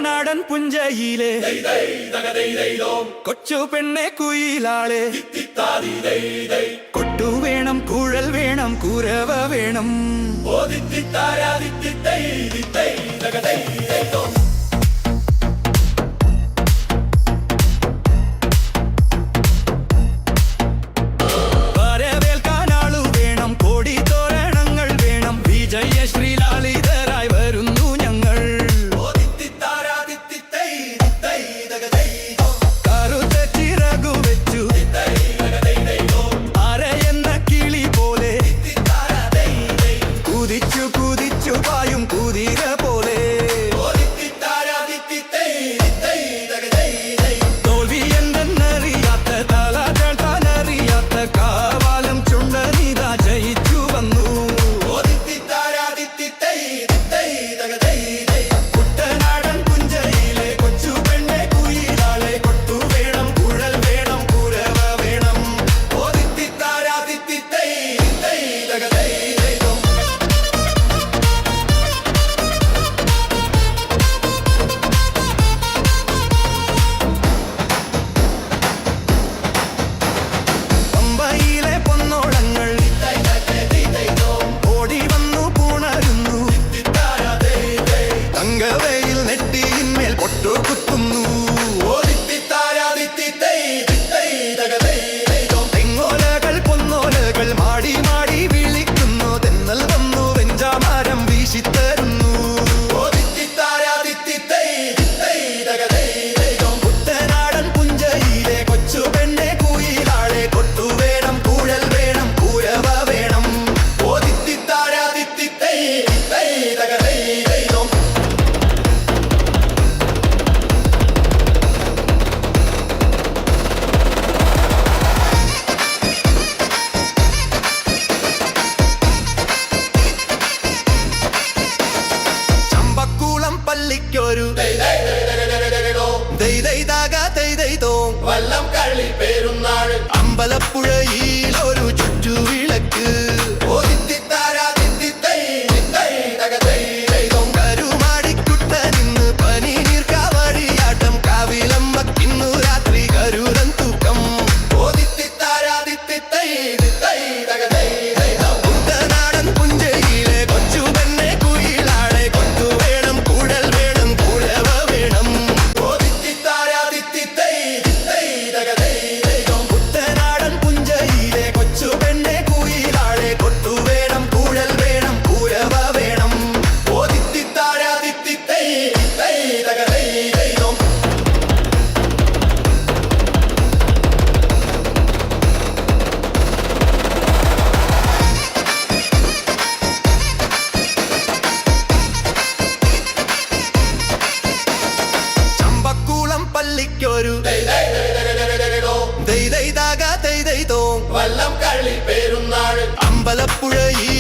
കുട്ടനാടൻ പുഞ്ചയിലെ കൊച്ചു പെണ്ണെ കുയിലാളെ കൊട്ടു വേണം കുഴൽ വേണം കുരവ വേണം വല്ലം കളി പേരുന്നാൾ അമ്പലപ്പുഴയിൽ ഒരു ചുറ്റുവിളക്ക് കരുമാടിക്കുട്ടനിന്ന് പനി നീർക്കാവടിയാട്ടം കാവിലമ്മക്കിന്നു രാത്രി കരുതൻ തൂക്കം കുട്ടനാടൻ പുഞ്ചയിലെ കൊച്ചു പെണ്ണെ കുയിലാളെ കൊട്ടു വേണം കുഴൽ വേണം കുഴവ വേണം കുട്ടനാടൻ പുഞ്ചയിലെ കൊച്ചു പെണ്ണെ കുയിലാളെ കൊട്ടു വേണം കുഴൽ വേണം കുഴവ വേണം ചമ്പക്കുളം പള്ളിക്കൊരു വല്ലം കളി പേരുന്നാൾ അമ്പലപ്പുഴയിൽ